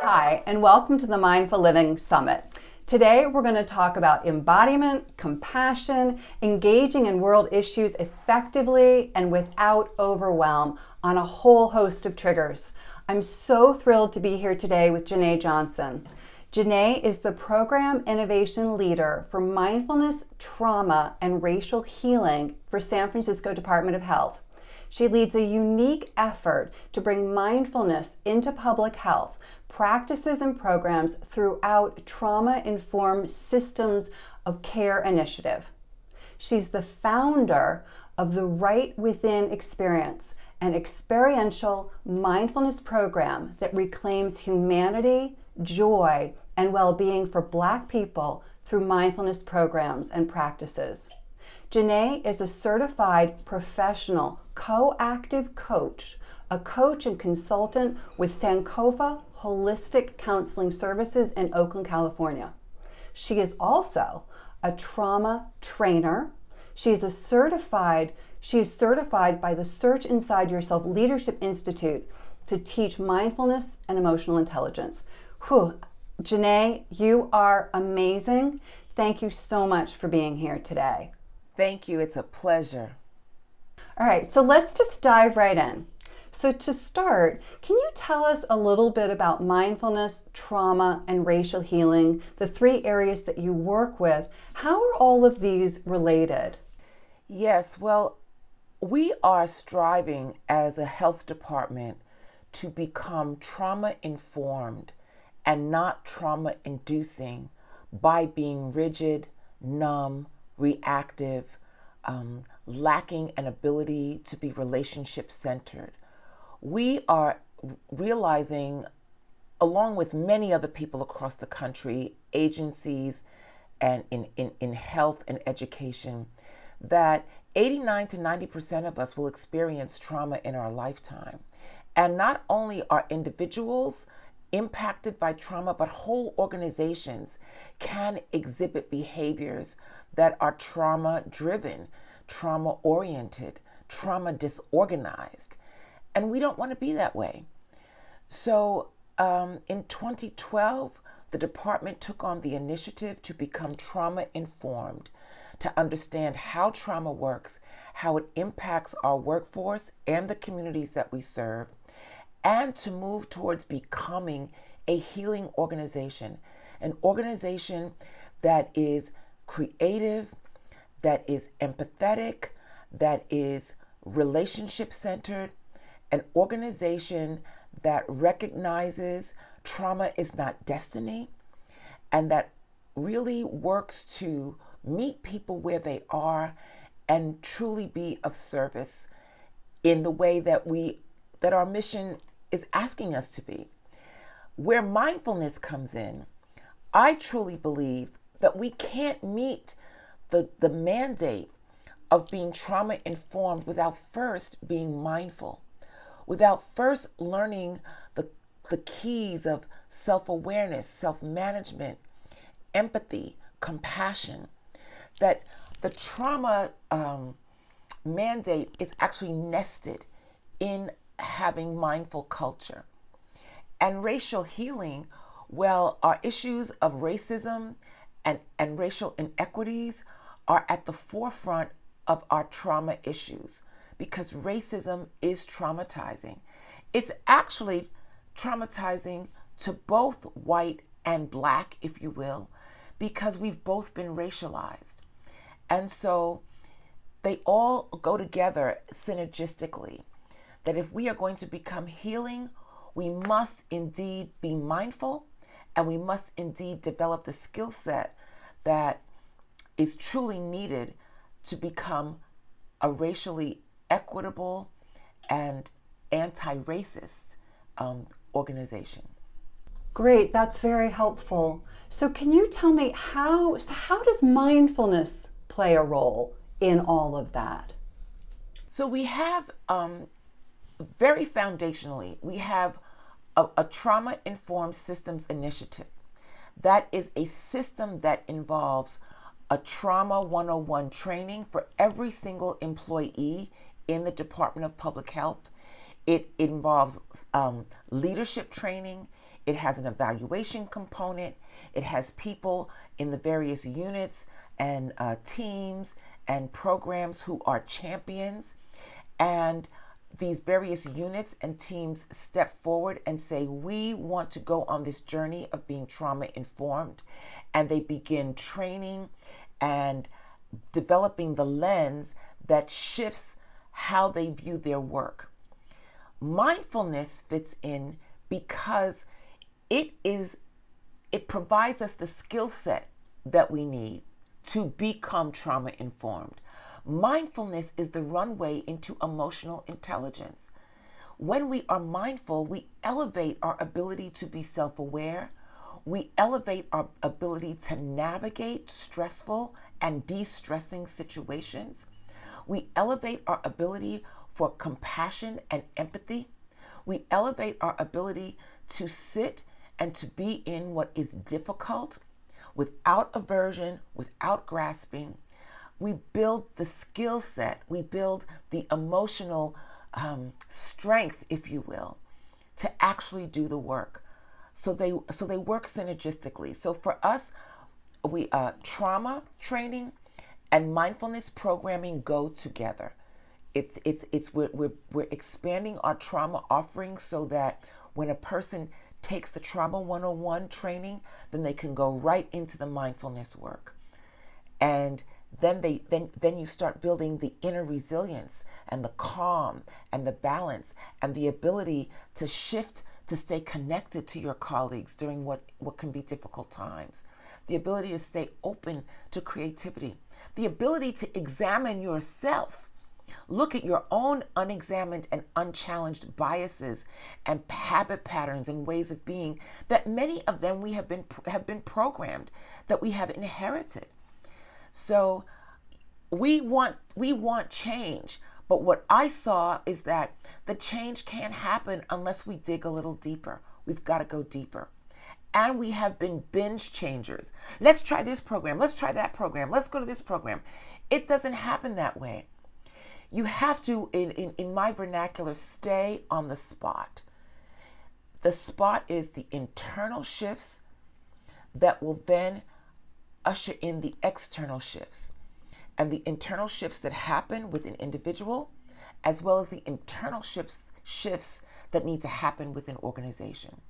Hi, and welcome to the Mindful Living Summit. Today, we're going to talk about embodiment, compassion, engaging in world issues effectively and without overwhelm on a whole host of triggers. I'm so thrilled to be here today with Jenée Johnson. Jenée is the Program Innovation Leader for Mindfulness, Trauma, and Racial Healing for San Francisco Department of Health. She leads a unique effort to bring mindfulness into public health practices and programs throughout trauma-informed systems of care initiative. She's the founder of the Right Within Experience, an experiential mindfulness program that reclaims humanity, joy, and well-being for Black people through mindfulness programs and practices. Jenée is a certified professional coactive coach, a coach and consultant with Sankofa Holistic Counseling Services in Oakland, California. She is also a trauma trainer. She is certified by the Search Inside Yourself Leadership Institute to teach mindfulness and emotional intelligence. Jenée, you are amazing. Thank you so much for being here today. Thank you. It's a pleasure. All right, so let's just dive right in. So to start, can you tell us a little bit about mindfulness, trauma, and racial healing, the three areas that you work with? How are all of these related? Yes, well, we are striving as a health department to become trauma-informed and not trauma-inducing by being rigid, numb, reactive, lacking an ability to be relationship-centered. We are realizing, along with many other people across the country, agencies, and in health and education, that 89 to 90% of us will experience trauma in our lifetime. And not only are individuals impacted by trauma, but whole organizations can exhibit behaviors that are trauma-driven, trauma-oriented, trauma-disorganized. And we don't want to be that way. So in 2012, the department took on the initiative to become trauma-informed, to understand how trauma works, how it impacts our workforce and the communities that we serve, and to move towards becoming a healing organization, an organization that is creative, that is empathetic, that is relationship-centered, an organization that recognizes trauma is not destiny, and that really works to meet people where they are and truly be of service in the way that our mission is asking us to be. Where mindfulness comes in, I truly believe that we can't meet the mandate of being trauma-informed without first being mindful, without first learning the keys of self-awareness, self-management, empathy, compassion, that the trauma mandate is actually nested in having mindful culture. And racial healing, well, our issues of racism and racial inequities are at the forefront of our trauma issues because racism is traumatizing. It's actually traumatizing to both white and Black, if you will, because we've both been racialized. And so they all go together synergistically, that if we are going to become healing, we must indeed be mindful and we must indeed develop the skill set that is truly needed to become a racially equitable and anti-racist organization. Great, that's very helpful. So can you tell me how does mindfulness play a role in all of that? So we have, very foundationally, we have a trauma-informed systems initiative. That is a system that involves a Trauma 101 training for every single employee in the Department of Public Health. It involves leadership training. It has an evaluation component. It has people in the various units and teams and programs who are champions. And these various units and teams step forward and say, we want to go on this journey of being trauma informed. And they begin training and developing the lens that shifts how they view their work. Mindfulness fits in because it provides us the skill set that we need to become trauma informed. Mindfulness is the runway into emotional intelligence. When we are mindful, we elevate our ability to be self-aware. We elevate our ability to navigate stressful and de-stressing situations. We elevate our ability for compassion and empathy. We elevate our ability to sit and to be in what is difficult without aversion, without grasping. We build the skill set, we build the emotional strength, if you will, to actually do the work. So they work synergistically. So for us, we trauma training and mindfulness programming go together. We're expanding our trauma offerings so that when a person takes the Trauma 101 training, then they can go right into the mindfulness work. And then you start building the inner resilience and the calm and the balance and the ability to shift, to stay connected to your colleagues during what can be difficult times. The ability to stay open to creativity. The ability to examine yourself. Look at your own unexamined and unchallenged biases and habit patterns and ways of being that many of them we have been programmed, that we have inherited. So we want change, but what I saw is that the change can't happen unless we dig a little deeper. We've got to go deeper. And we have been binge changers. Let's try this program. Let's try that program. Let's go to this program. It doesn't happen that way. You have to, in my vernacular, stay on the spot. The spot is the internal shifts that will then usher in the external shifts. And the internal shifts that happen with an individual, as well as the internal shifts that need to happen with an organization.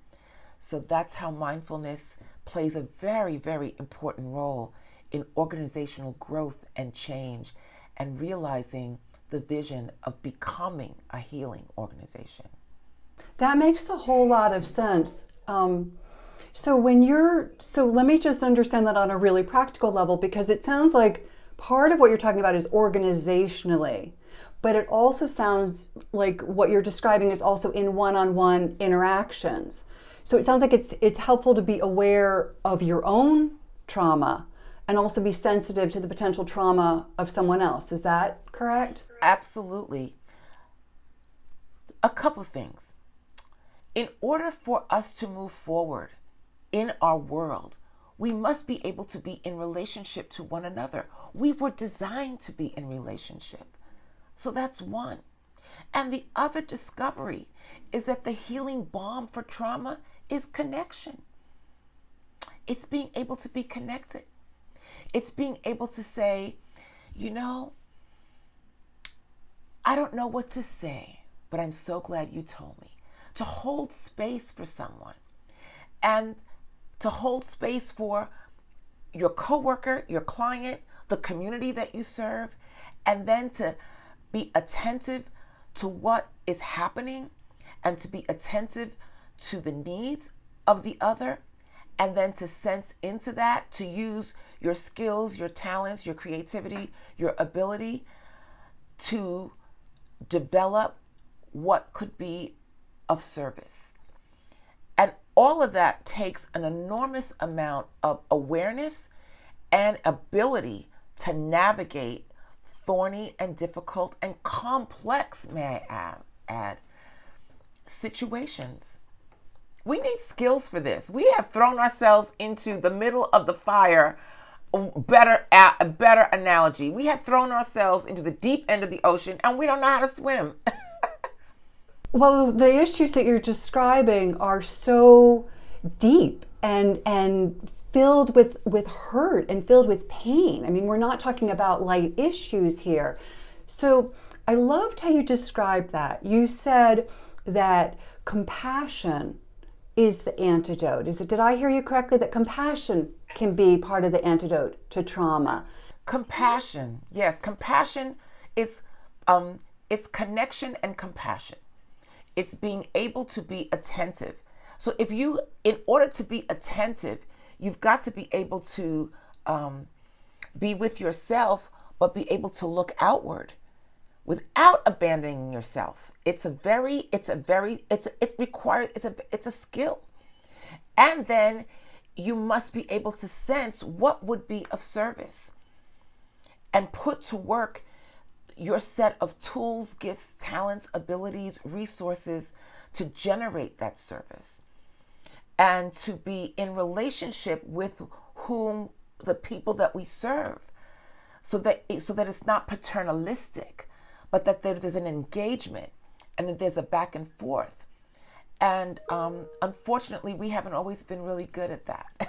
So that's how mindfulness plays a very, very important role in organizational growth and change and realizing the vision of becoming a healing organization. That makes a whole lot of sense. So let me just understand that on a really practical level, because it sounds like part of what you're talking about is organizationally, but it also sounds like what you're describing is also in one-on-one interactions. So it sounds like it's helpful to be aware of your own trauma and also be sensitive to the potential trauma of someone else. Is that correct? Absolutely. A couple of things. In order for us to move forward in our world, we must be able to be in relationship to one another. We were designed to be in relationship. So that's one. And the other discovery is that the healing balm for trauma is connection. It's being able to be connected. It's being able to say, I don't know what to say, but I'm so glad you told me. To hold space for someone and to hold space for your coworker, your client, the community that you serve, and then to be attentive to what is happening and to be attentive to the needs of the other, and then to sense into that, to use your skills, your talents, your creativity, your ability to develop what could be of service. And all of that takes an enormous amount of awareness and ability to navigate thorny and difficult and complex, may I add, situations. We need skills for this. We have thrown ourselves into the middle of the fire. A better analogy. We have thrown ourselves into the deep end of the ocean and we don't know how to swim. Well, the issues that you're describing are so deep and filled with hurt and filled with pain. I mean, we're not talking about light issues here. So I loved how you described that. You said that compassion is the antidote. Did I hear you correctly, that compassion can be part of the antidote to trauma? Compassion, yes, compassion is it's connection and compassion. It's being able to be attentive. So in order to be attentive, you've got to be able to be with yourself, but be able to look outward without abandoning yourself. It's a skill. And then you must be able to sense what would be of service and put to work your set of tools, gifts, talents, abilities, resources to generate that service and to be in relationship with the people that we serve, so that it's not paternalistic, but that there's an engagement and that there's a back and forth. And unfortunately, we haven't always been really good at that.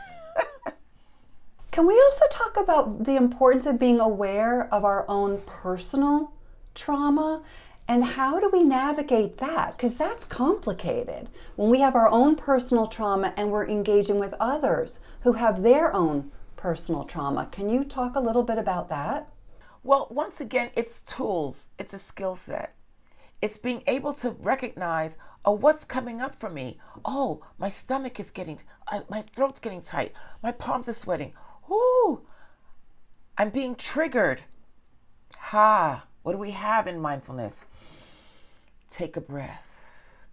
Can we also talk about the importance of being aware of our own personal trauma, and how do we navigate that? Because that's complicated when we have our own personal trauma and we're engaging with others who have their own personal trauma. Can you talk a little bit about that? Well, once again, it's tools. It's a skill set. It's being able to recognize, oh, what's coming up for me? Oh, my stomach is my throat's getting tight. My palms are sweating. Ooh, I'm being triggered. What do we have in mindfulness? Take a breath.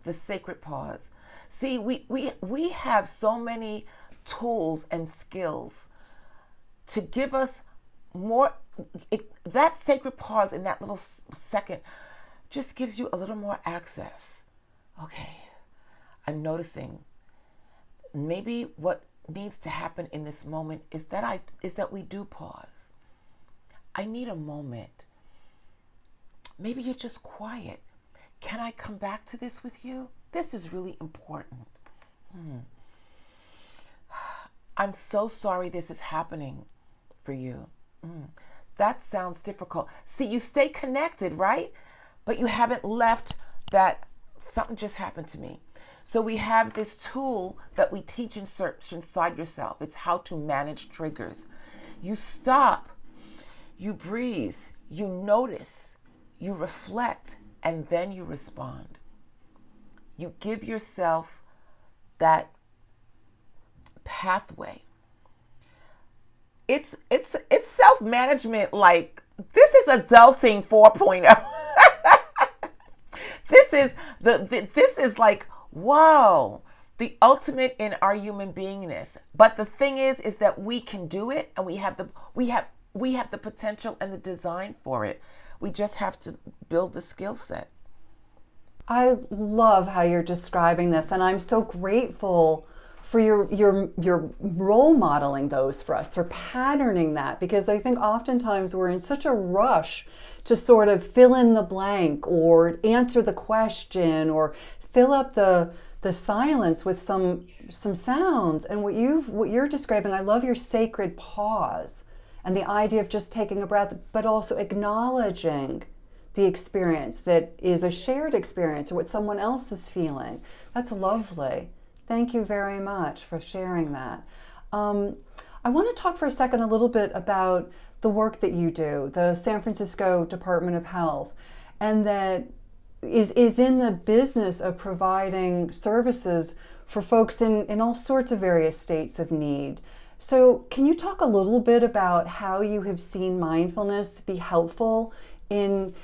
The sacred pause. See, we have so many tools and skills to give us more. That sacred pause in that little second just gives you a little more access. Okay, I'm noticing maybe what needs to happen in this moment is that we do pause. I need a moment. Maybe you're just quiet. Can I come back to this with you? This is really important. I'm so sorry this is happening for you. That sounds difficult. See, you stay connected, right? But you haven't left that something just happened to me. So we have this tool that we teach in Search Inside Yourself. It's how to manage triggers. You stop, you breathe, you notice, you reflect, and then you respond. You give yourself that pathway. It's self-management, like this is adulting 4.0. This is like, wow, the ultimate in our human beingness. But the thing is that we can do it, and we have the potential and the design for it. We just have to build the skill set. I love how you're describing this, and I'm so grateful for your role modeling those for us, for patterning that, because I think oftentimes we're in such a rush to sort of fill in the blank or answer the question or fill up the silence with some sounds. And what you're describing, I love your sacred pause and the idea of just taking a breath, but also acknowledging the experience that is a shared experience or what someone else is feeling. That's lovely. Thank you very much for sharing that. I want to talk for a second a little bit about the work that you do, the San Francisco Department of Health, and that is in the business of providing services for folks in all sorts of various states of need. So can you talk a little bit about how you have seen mindfulness be helpful in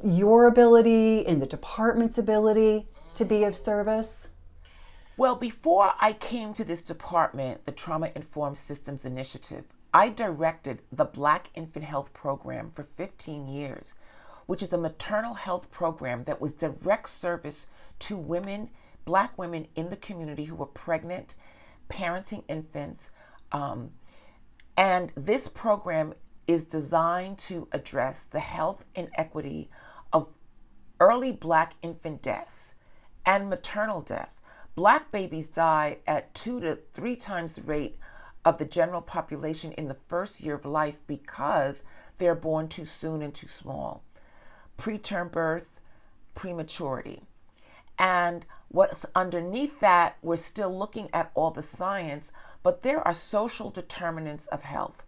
your ability, in the department's ability to be of service? Well, before I came to this department, the Trauma Informed Systems Initiative, I directed the Black Infant Health Program for 15 years, which is a maternal health program that was direct service to women, Black women in the community who were pregnant, parenting infants. And this program is designed to address the health inequity of early Black infant deaths and maternal death. Black babies die at 2 to 3 times the rate of the general population in the first year of life because they're born too soon and too small. Preterm birth, prematurity. And what's underneath that, we're still looking at all the science, but there are social determinants of health.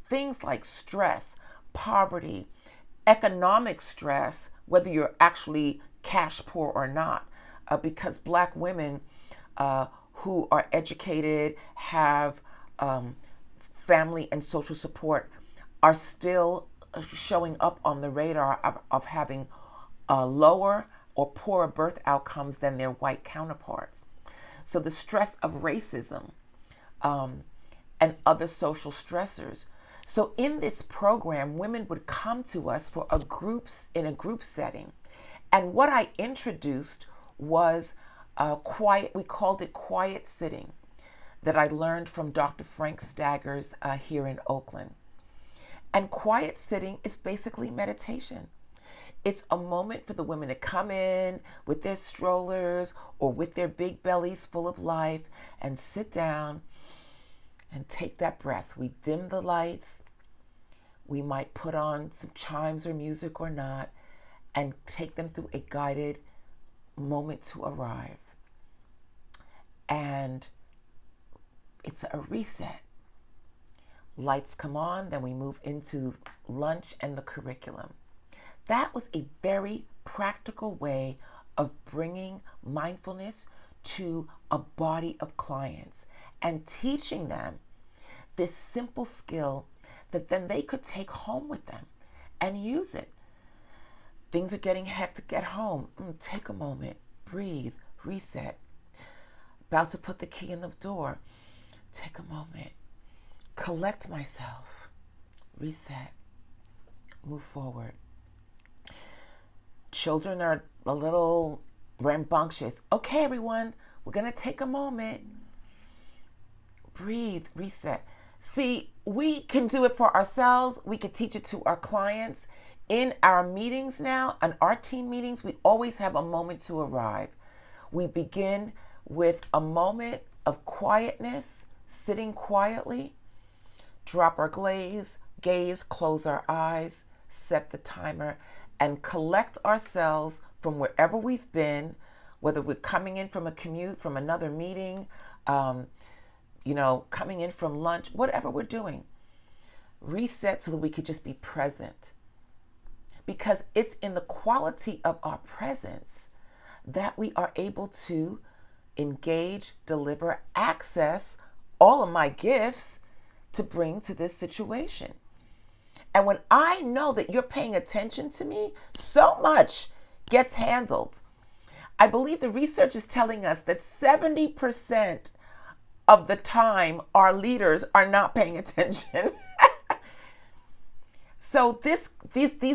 Things like stress, poverty, economic stress, whether you're actually cash poor or not, because Black women who are educated, have family and social support, are still showing up on the radar of having lower or poorer birth outcomes than their white counterparts. So the stress of racism and other social stressors. So in this program, women would come to us for in a group setting. And what I introduced was we called it quiet sitting, that I learned from Dr. Frank Staggers here in Oakland. And quiet sitting is basically meditation. It's a moment for the women to come in with their strollers or with their big bellies full of life and sit down and take that breath. We dim the lights. We might put on some chimes or music or not and take them through a guided moment to arrive. And it's a reset. Lights come on, then we move into lunch and the curriculum. That was a very practical way of bringing mindfulness to a body of clients and teaching them this simple skill that then they could take home with them and use it. Things are getting hectic at home. Take a moment, breathe, reset. About to put the key in the door. Take a moment, collect myself, reset, move forward. Children are a little rambunctious. Okay, everyone, we're going to take a moment. Breathe, reset. See, we can do it for ourselves. We can teach it to our clients. In our meetings now, and our team meetings, we always have a moment to arrive. We begin with a moment of quietness, sitting quietly, drop our gaze, close our eyes, set the timer, and collect ourselves from wherever we've been, whether we're coming in from a commute, from another meeting, coming in from lunch, whatever we're doing. Reset so that we could just be present. Because it's in the quality of our presence that we are able to engage, deliver, access all of my gifts to bring to this situation. And when I know that you're paying attention to me, so much gets handled. I believe the research is telling us that 70% of the time our leaders are not paying attention. So these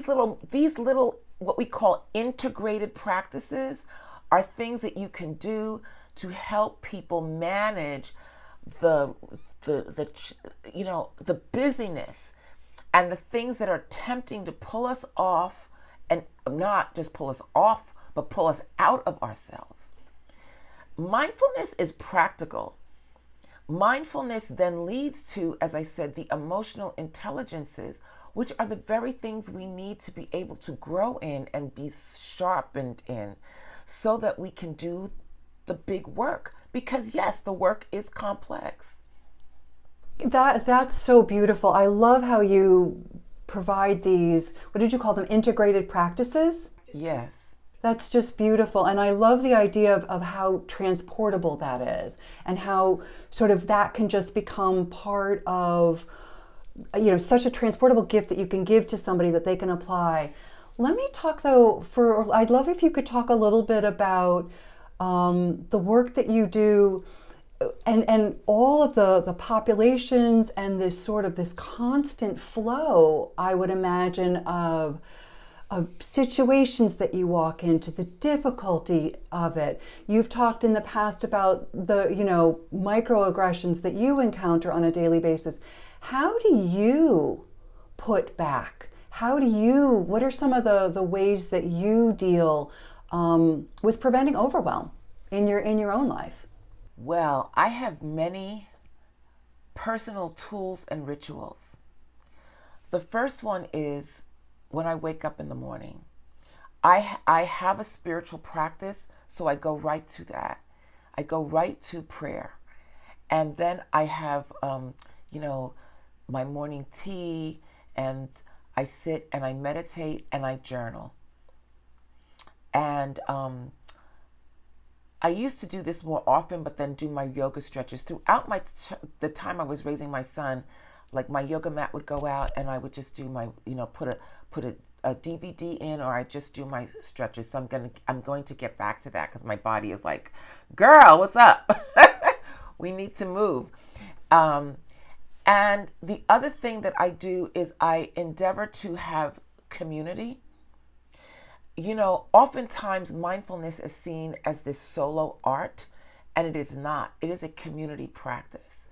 little what we call integrated practices are things that you can do to help people manage the busyness and the things that are tempting to pull us off, and not just pull us off, but pull us out of ourselves. Mindfulness is practical. Mindfulness then leads to, as I said, the emotional intelligences, which are the very things we need to be able to grow in and be sharpened in so that we can do the big work. Because yes, the work is complex. That's so beautiful. I love how you provide these, what did you call them, integrated practices? Yes. That's just beautiful. And I love the idea of how transportable that is and how sort of that can just become part of, such a transportable gift that you can give to somebody that they can apply. Let me talk though, I'd love if you could talk a little bit about the work that you do and all of the populations and this constant flow, I would imagine, of situations that you walk into, the difficulty of it. You've talked in the past about the, microaggressions that you encounter on a daily basis. How do you put back? What are some of the ways that you deal with preventing overwhelm? in your own life? Well, I have many personal tools and rituals. The first one is when I wake up in the morning. I have a spiritual practice, so I go right to that. I go right to prayer. And then I have, my morning tea, and I sit and I meditate and I journal. And I used to do this more often, but then do my yoga stretches. Throughout the time I was raising my son, like my yoga mat would go out and I would just do my, put a DVD in, or I just do my stretches. So I'm going to get back to that because my body is like, girl, what's up? We need to move. And the other thing that I do is I endeavor to have community. Oftentimes mindfulness is seen as this solo art, and it is not. It is a community practice.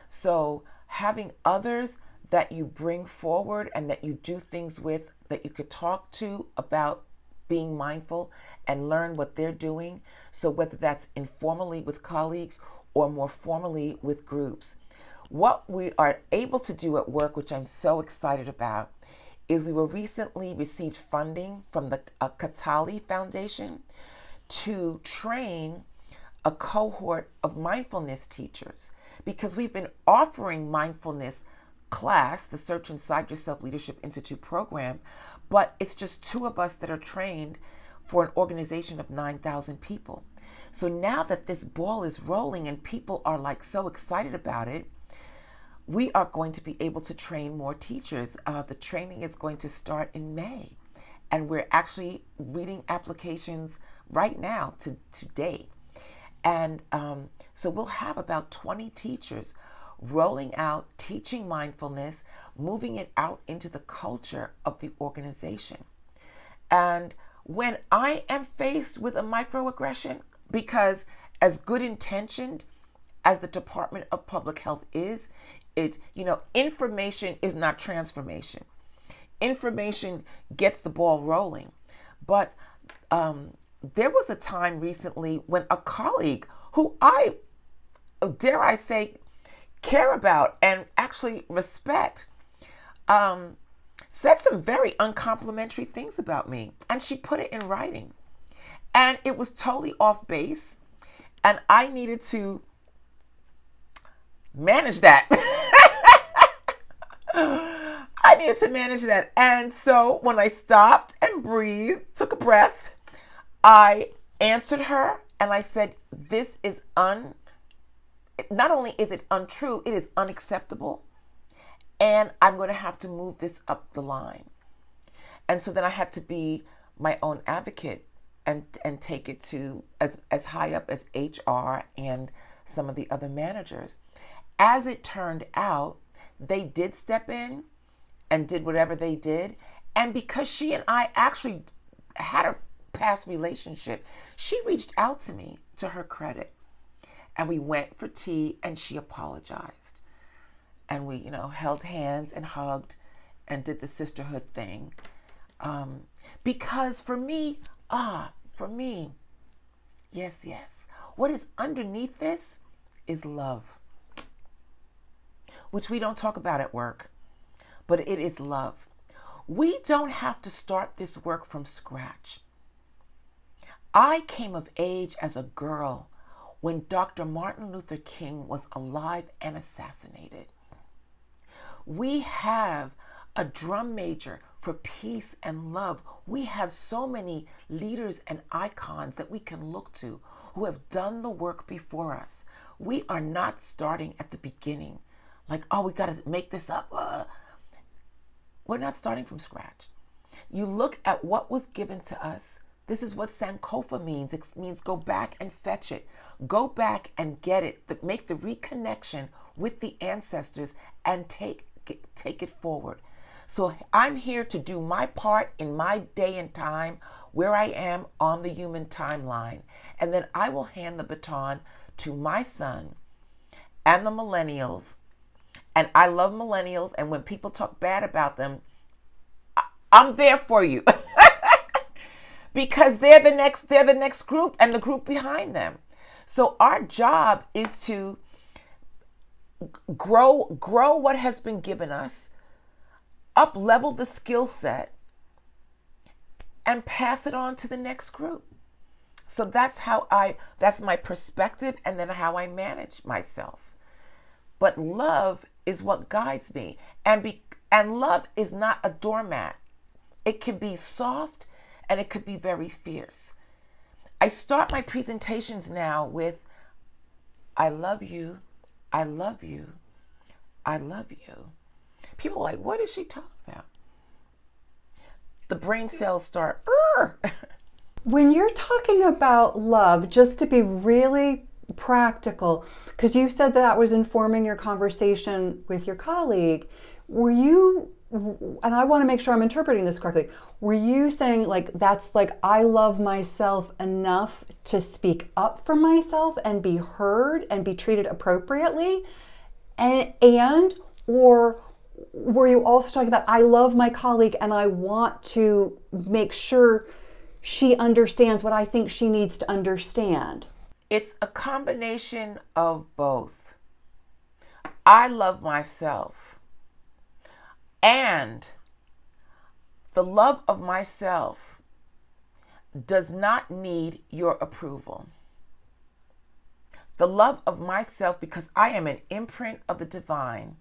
So having others that you bring forward and that you do things with, that you could talk to about being mindful and learn what they're doing. So whether that's informally with colleagues or more formally with groups. What we are able to do at work, which I'm so excited about, is we were recently received funding from the Katali Foundation to train a cohort of mindfulness teachers, because we've been offering mindfulness class, the Search Inside Yourself Leadership Institute program, but it's just 2 of us that are trained for an organization of 9,000 people. So now that this ball is rolling and people are like so excited about it, we are going to be able to train more teachers. The training is going to start in May, and we're actually reading applications right now today. And so we'll have about 20 teachers rolling out, teaching mindfulness, moving it out into the culture of the organization. And when I am faced with a microaggression, because as good intentioned as the Department of Public Health is, information is not transformation. Information gets the ball rolling. But there was a time recently when a colleague who I, dare I say, care about and actually respect, said some very uncomplimentary things about me. And she put it in writing. And it was totally off base. And I needed to manage that. I needed to manage that. And so when I stopped and breathed, took a breath, I answered her and I said, this is not only is it untrue, it is unacceptable. And I'm going to have to move this up the line. And so then I had to be my own advocate and take it to as high up as HR and some of the other managers. As it turned out, they did step in and did whatever they did. And because she and I actually had a past relationship, she reached out to me, to her credit. And we went for tea and she apologized. And we, held hands and hugged and did the sisterhood thing. Because for me, yes, what is underneath this is love, which we don't talk about at work, but it is love. We don't have to start this work from scratch. I came of age as a girl when Dr. Martin Luther King was alive and assassinated. We have a drum major for peace and love. We have so many leaders and icons that we can look to who have done the work before us. We are not starting at the beginning, like, oh, we got to make this up. We're not starting from scratch. You look at what was given to us. This is what Sankofa means. It means go back and fetch it. Go back and get it. Make the reconnection with the ancestors and take it forward. So I'm here to do my part in my day and time where I am on the human timeline. And then I will hand the baton to my son and the millennials. And I love millennials. And when people talk bad about them, I'm there for you. Because they're the next group and the group behind them. So our job is to grow what has been given us, up level the skill set, and pass it on to the next group. So that's my perspective, and then how I manage myself. But love is what guides me. And love is not a doormat. It can be soft and it could be very fierce. I start my presentations now with, I love you, I love you, I love you. People are like, what is she talking about? The brain cells start, When you're talking about love, just to be really practical, because you said that was informing your conversation with your colleague, were you, and I want to make sure I'm interpreting this correctly, were you saying like that's like I love myself enough to speak up for myself and be heard and be treated appropriately? And or were you also talking about I love my colleague and I want to make sure she understands what I think she needs to understand? It's a combination of both. I love myself, and the love of myself does not need your approval. The love of myself, because I am an imprint of the divine.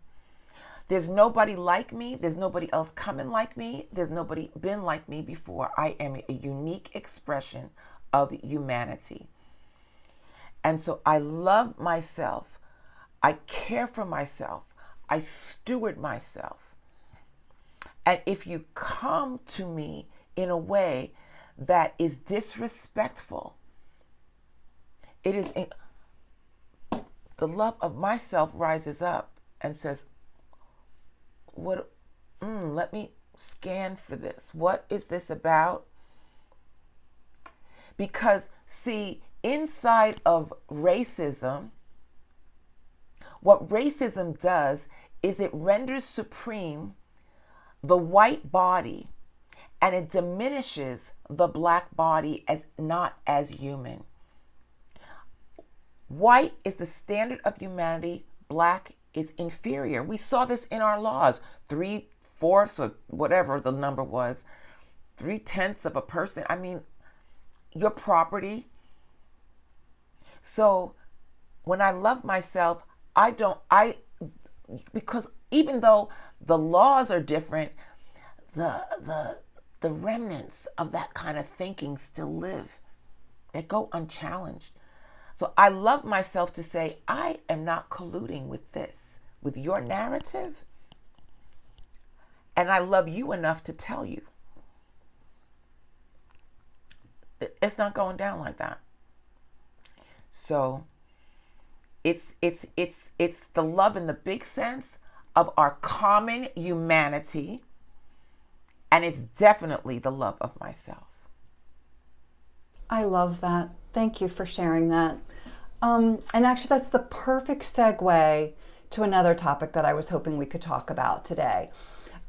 There's nobody like me. There's nobody else coming like me. There's nobody been like me before. I am a unique expression of humanity. And so I love myself. I care for myself. I steward myself. And if you come to me in a way that is disrespectful, it is the love of myself rises up and says, let me scan for this. What is this about? Because see, inside of racism, what racism does is it renders supreme the white body, and it diminishes the black body as not as human. White is the standard of humanity. Black is inferior. We saw this in our laws. 3/4 or whatever the number was, 3/10 of a person. I mean, your property. So when I love myself, because even though the laws are different, the remnants of that kind of thinking still live. They go unchallenged. So I love myself to say, I am not colluding with this, with your narrative. And I love you enough to tell you, it's not going down like that. So it's the love in the big sense of our common humanity, and it's definitely the love of myself. I love that. Thank you for sharing that. And actually, that's the perfect segue to another topic that I was hoping we could talk about today.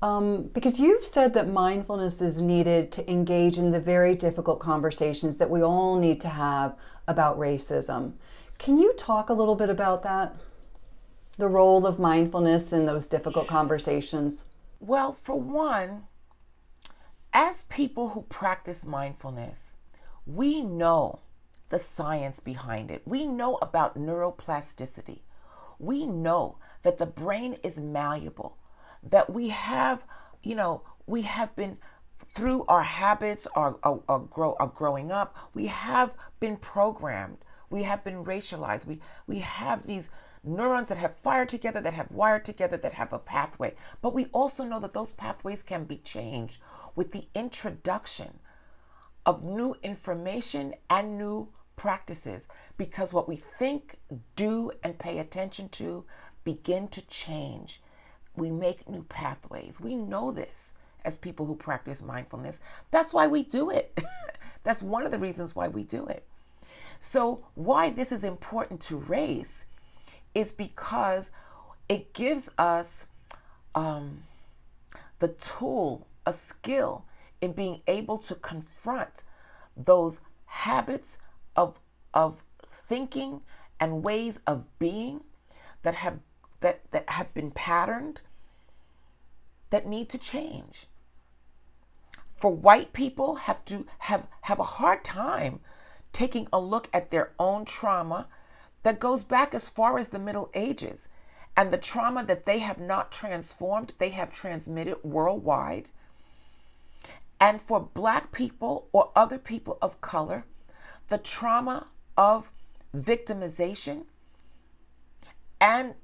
Because you've said that mindfulness is needed to engage in the very difficult conversations that we all need to have about racism. Can you talk a little bit about that? The role of mindfulness in those difficult conversations? Well, for one, as people who practice mindfulness, we know the science behind it. We know about neuroplasticity. We know that the brain is malleable, that we have been through our habits, our growing up, we have been programmed, we have been racialized, we have these neurons that have fired together, that have wired together, that have a pathway. But we also know that those pathways can be changed with the introduction of new information and new practices, because what we think, do, and pay attention to begin to change. We make new pathways. We know this as people who practice mindfulness. That's why we do it. That's one of the reasons why we do it. So why this is important to race is because it gives us the tool, a skill in being able to confront those habits of thinking and ways of being that have been patterned that need to change. For white people have a hard time taking a look at their own trauma that goes back as far as the Middle Ages, and the trauma that they have not transformed, they have transmitted worldwide. And for Black people or other people of color, the trauma of victimization and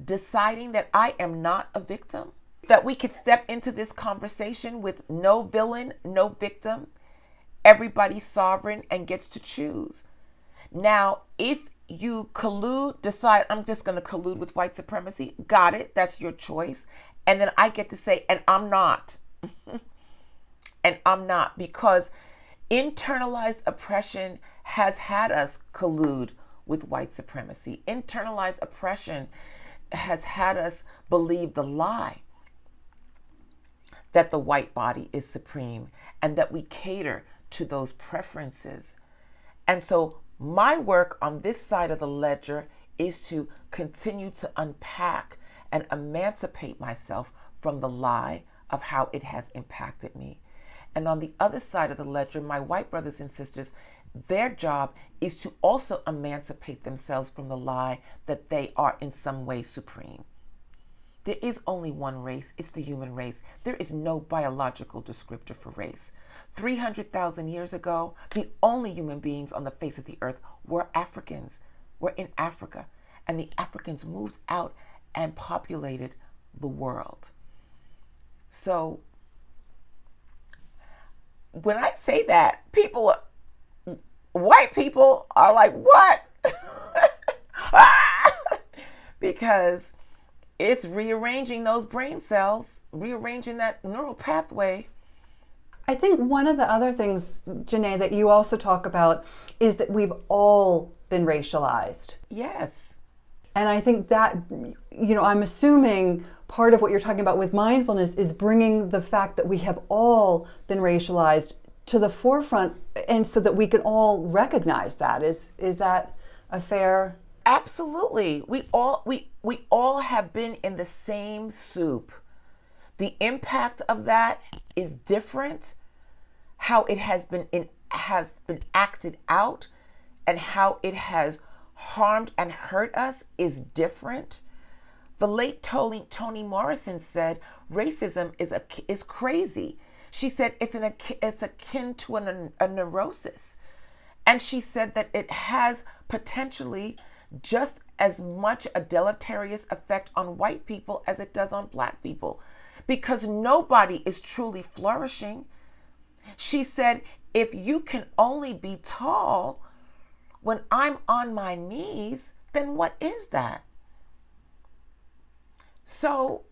deciding that I am not a victim, that we could step into this conversation with no villain, no victim, everybody's sovereign and gets to choose. Now, if you decide I'm just going to collude with white supremacy, got it, that's your choice. And then I get to say, and I'm not. And I'm not, because internalized oppression has had us collude with white supremacy. Internalized oppression has had us believe the lie that the white body is supreme and that we cater to those preferences. And so my work on this side of the ledger is to continue to unpack and emancipate myself from the lie of how it has impacted me. And on the other side of the ledger, my white brothers and sisters, their job is to also emancipate themselves from the lie that they are in some way supreme. There is only one race. It's the human race. There is no biological descriptor for race. 300,000 years ago, the only human beings on the face of the earth were Africans, were in Africa. And the Africans moved out and populated the world. So when I say that, white people are like, what? Because it's rearranging those brain cells, rearranging that neural pathway. I think one of the other things, Jenée, that you also talk about is that we've all been racialized. Yes. And I think that, I'm assuming part of what you're talking about with mindfulness is bringing the fact that we have all been racialized to the forefront, and so that we can all recognize that. Is that a fair? Absolutely. We all have been in the same soup. The impact of that is different. How it has been acted out and how it has harmed and hurt us is different. The late Toni Morrison said racism is crazy. She said it's akin to a neurosis. And she said that it has potentially just as much a deleterious effect on white people as it does on Black people, because nobody is truly flourishing. She said, if you can only be tall when I'm on my knees, then what is that? So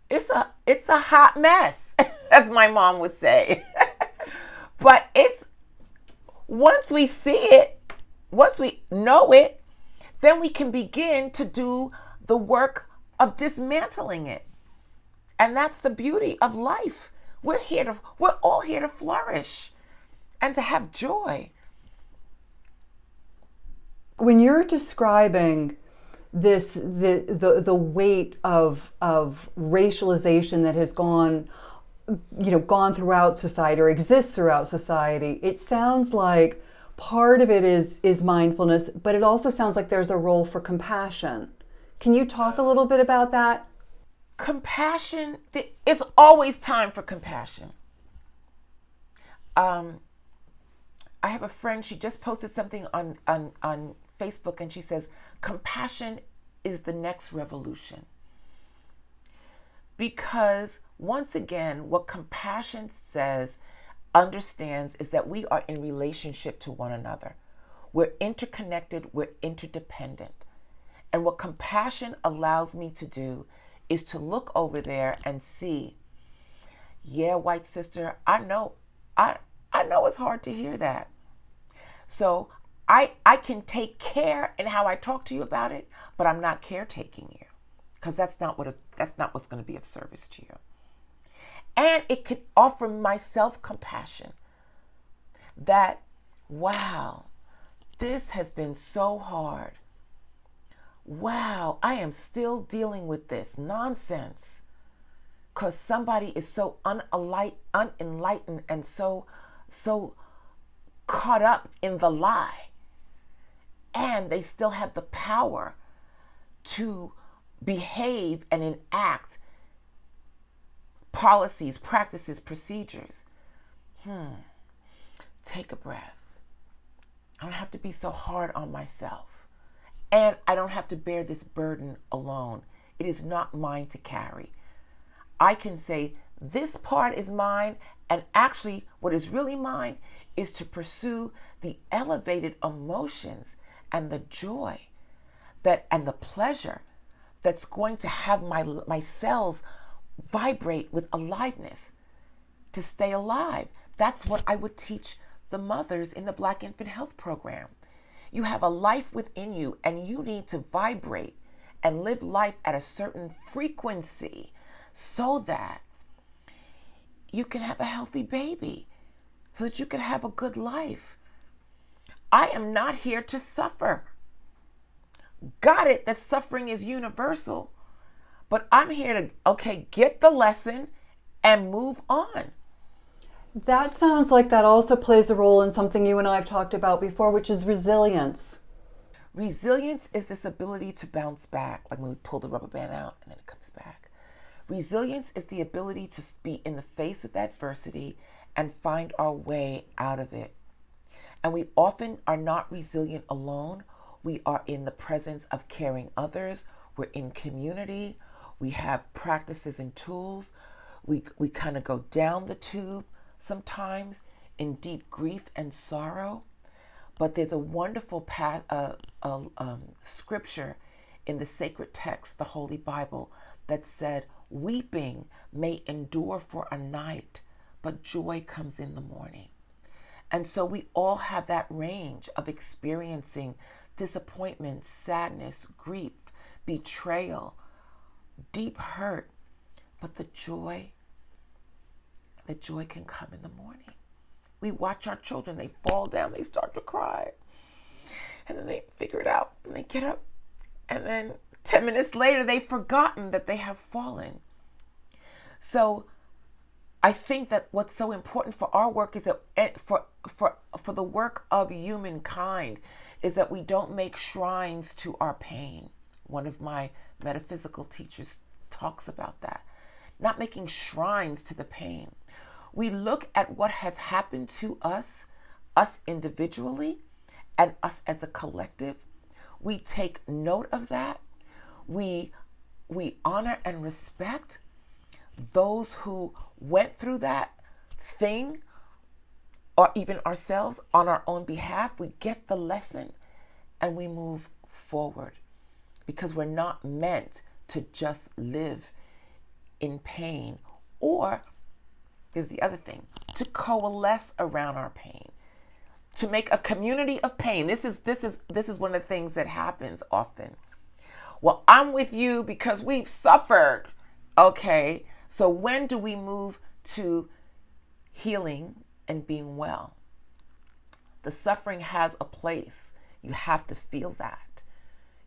it's a hot mess, as my mom would say. But once we see it, once we know it, then we can begin to do the work of dismantling it. And that's the beauty of life. We're all here to flourish and to have joy. When you're describing this, the weight of racialization that has gone throughout society or exists throughout society, it sounds like part of it is mindfulness, but it also sounds like there's a role for compassion. Can you talk a little bit about that? Compassion, it's always time for compassion. I have a friend, she just posted something on Facebook, and she says, compassion is the next revolution. Because once again, what compassion understands is that we are in relationship to one another. We're interconnected, we're interdependent. And what compassion allows me to do is to look over there and see, yeah, white sister, I know it's hard to hear that. So I can take care in how I talk to you about it, but I'm not caretaking you, because that's not what's going to be of service to you. And it can offer myself compassion that, wow, This has been so hard. Wow, I am still dealing with this nonsense because somebody is so unenlightened and so caught up in the lie, and they still have the power to behave and enact policies, practices, procedures. Take a breath. I don't have to be so hard on myself. And I don't have to bear this burden alone. It is not mine to carry. I can say, this part is mine, and actually what is really mine is to pursue the elevated emotions and the joy and the pleasure that's going to have my cells vibrate with aliveness to stay alive. That's what I would teach the mothers in the Black Infant Health Program. You have a life within you, and you need to vibrate and live life at a certain frequency so that you can have a healthy baby, so that you can have a good life. I am not here to suffer. Got it that suffering is universal, but I'm here to, get the lesson and move on. That sounds like that also plays a role in something you and I have talked about before, which is resilience. Resilience is this ability to bounce back, like when we pull the rubber band out and then it comes back. Resilience is the ability to be in the face of adversity and find our way out of it. And we often are not resilient alone. We are in the presence of caring others. We're in community. We have practices and tools. We kind of go down the tube sometimes in deep grief and sorrow. But there's a wonderful scripture in the sacred text, the Holy Bible, that said, weeping may endure for a night, but joy comes in the morning. And so we all have that range of experiencing disappointment, sadness, grief, betrayal, deep hurt. But the joy can come in the morning. We watch our children, they fall down, they start to cry. And then they figure it out and they get up. And then 10 minutes later, they've forgotten that they have fallen. So I think that what's so important for our work is that for the work of humankind is that we don't make shrines to our pain. One of my metaphysical teachers talks about that. Not making shrines to the pain. We look at what has happened to us individually, and us as a collective. We take note of that. We honor and respect those who went through that thing, or even ourselves on our own behalf. We get the lesson and we move forward, because we're not meant to just live in pain, or is the other thing, to coalesce around our pain, to make a community of pain. This is one of the things that happens often. Well, I'm with you because we've suffered. Okay, so when do we move to healing and being well? The suffering has a place. You have to feel that.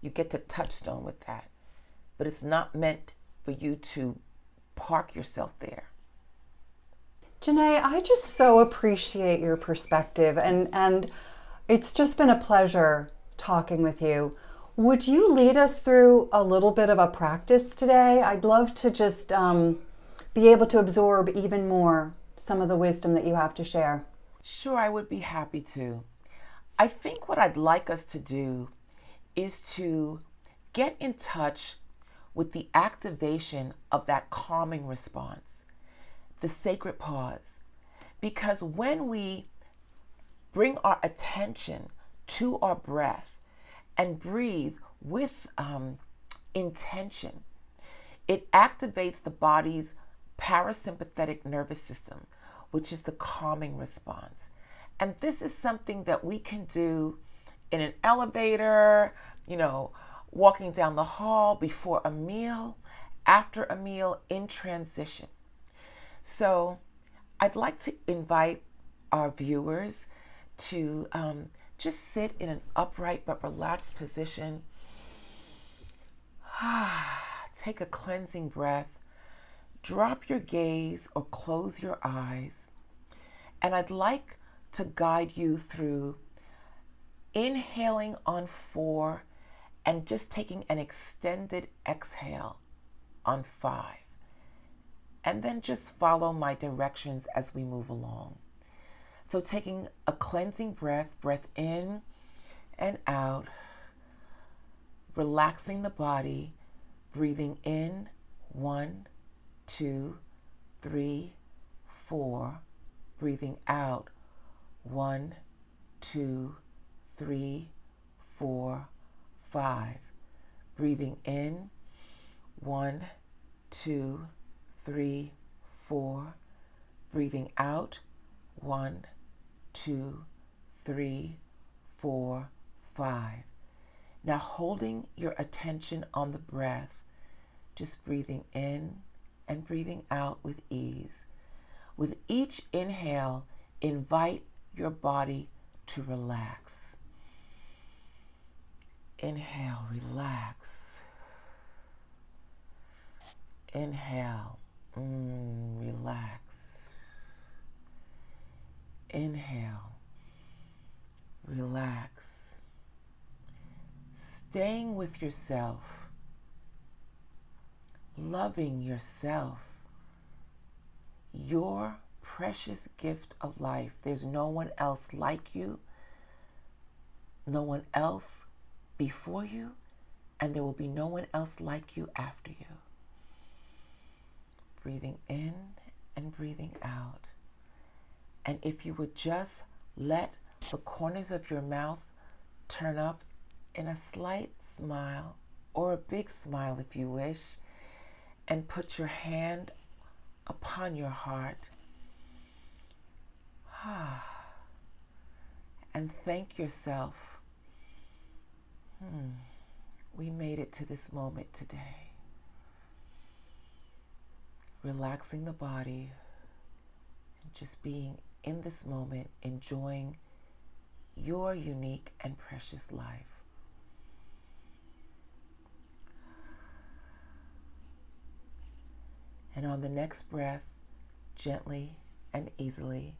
You get to touchstone with that. But it's not meant for you to park yourself there. Jenée, I just so appreciate your perspective, and it's just been a pleasure talking with you. Would you lead us through a little bit of a practice today? I'd love to just be able to absorb even more some of the wisdom that you have to share. Sure, I would be happy to. I think what I'd like us to do is to get in touch with the activation of that calming response, the sacred pause. Because when we bring our attention to our breath and breathe with intention, it activates the body's parasympathetic nervous system, which is the calming response. And this is something that we can do in an elevator, walking down the hall, before a meal, after a meal, in transition. So I'd like to invite our viewers to just sit in an upright but relaxed position. Take a cleansing breath. Drop your gaze or close your eyes. And I'd like to guide you through inhaling on 4 and just taking an extended exhale on 5. And then just follow my directions as we move along. So taking a cleansing breath in and out, relaxing the body, breathing in 1, 2, 3, 4, breathing out 1, 2, 3, 4, 5, breathing in 1, 2, 3, 4, breathing out 1, 2, 3, 4, 5. Now holding your attention on the breath, just breathing in and breathing out with ease. With each inhale, invite your body to relax. Inhale, relax. Inhale, relax. Inhale, relax. Staying with yourself, loving yourself, your precious gift of life. There's no one else like you, no one else before you, and there will be no one else like you after you. Breathing in and breathing out. And if you would just let the corners of your mouth turn up in a slight smile, or a big smile if you wish, and put your hand upon your heart. And thank yourself. We made it to this moment today. Relaxing the body and just being in this moment, enjoying your unique and precious life. And on the next breath, gently and easily,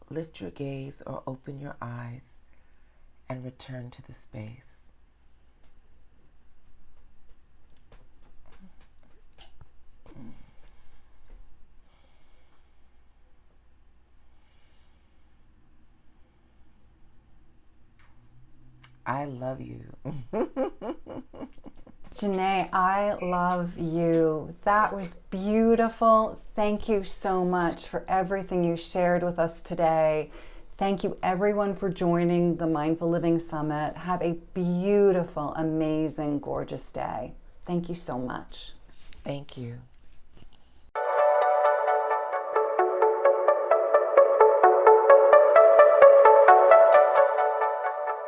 lift your gaze or open your eyes and return to the space. I love you. Jenée, I love you. That was beautiful. Thank you so much for everything you shared with us today. Thank you everyone for joining the Mindful Living Summit. Have a beautiful, amazing, gorgeous day. Thank you so much. Thank you.